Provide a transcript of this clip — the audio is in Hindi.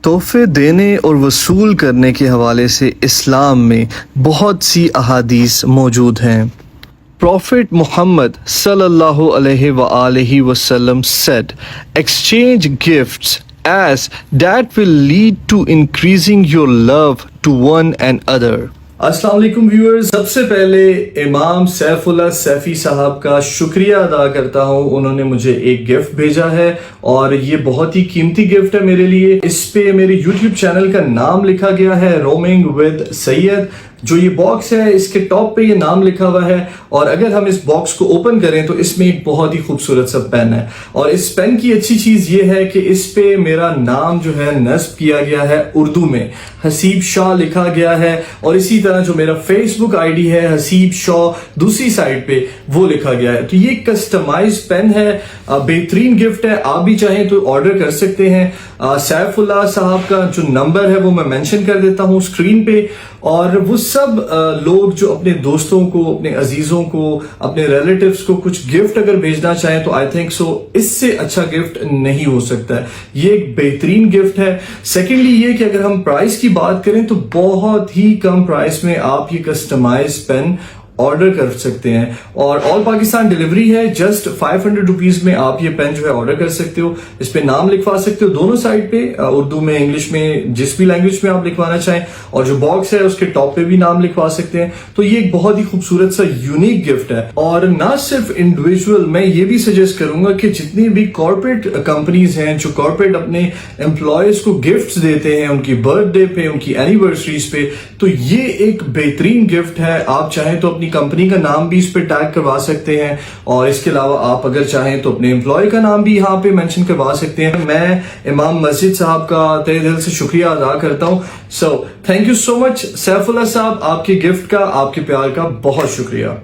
तोहफे देने और वसूल करने के हवाले से इस्लाम में बहुत सी अहादीस मौजूद हैं। Prophet Muhammad sallallahu alaihi wasallam said, "Exchange gifts as that will lead to increasing your love to one another." अस्सलाम वालेकुम व्यूअर्स, सबसे पहले इमाम सैफुल्लाह सैफी साहब का शुक्रिया अदा करता हूँ। उन्होंने मुझे एक गिफ्ट भेजा है और ये बहुत ही कीमती गिफ्ट है मेरे लिए। इस पे मेरे यूट्यूब चैनल का नाम लिखा गया है, रोमिंग विद सैयद। जो ये बॉक्स है इसके टॉप पे ये नाम लिखा हुआ है और अगर हम इस बॉक्स को ओपन करें तो इसमें एक बहुत ही खूबसूरत सा पेन है और इस पेन की अच्छी चीज ये है कि इस पे मेरा नाम जो है नस्ब किया गया है, उर्दू में हसीब शाह लिखा गया है और इसी तरह जो मेरा फेसबुक आईडी है हसीब शाह दूसरी साइड पे वो लिखा गया है। तो ये कस्टमाइज पेन है, बेहतरीन गिफ्ट है। आप भी चाहें तो ऑर्डर कर सकते हैं। सैफुल्लाह साहब का जो नंबर है वो मैं मेंशन कर देता हूँ स्क्रीन पे और वो सब लोग जो अपने दोस्तों को, अपने अजीजों को, अपने रिलेटिव्स को कुछ गिफ्ट अगर भेजना चाहें तो आई थिंक सो इससे अच्छा गिफ्ट नहीं हो सकता है। ये एक बेहतरीन गिफ्ट है। सेकेंडली ये कि अगर हम प्राइस की बात करें तो बहुत ही कम प्राइस में आप ये कस्टमाइज पेन ऑर्डर कर सकते हैं और ऑल पाकिस्तान डिलीवरी है। जस्ट 500 रुपीज में आप ये पेन जो है ऑर्डर कर सकते हो। इस पे नाम लिखवा सकते हो दोनों साइड पे, उर्दू में, इंग्लिश में, जिस भी लैंग्वेज में आप लिखवाना चाहें और जो बॉक्स है उसके टॉप पे भी नाम लिखवा सकते हैं। तो ये एक बहुत ही खूबसूरत सा यूनिक गिफ्ट है। और ना सिर्फ इंडिविजुअल, मैं ये भी सजेस्ट करूंगा कि जितनी भी कॉर्पोरेट कंपनीज हैं जो कॉर्पोरेट अपने एम्प्लॉयज को गिफ्ट देते हैं उनकी बर्थडे पे, उनकी एनिवर्सरीज पे, तो ये एक बेहतरीन गिफ्ट है। आप चाहें तो अपनी कंपनी का नाम भी इस पे टैग करवा सकते हैं और इसके अलावा आप अगर चाहें तो अपने एम्प्लॉय का नाम भी यहाँ पे मेंशन करवा सकते हैं। मैं इमाम मस्जिद साहब का तहे दिल से शुक्रिया अदा करता हूँ। So thank you so much Saifullah साहब, आपके गिफ्ट का, आपके प्यार का बहुत शुक्रिया।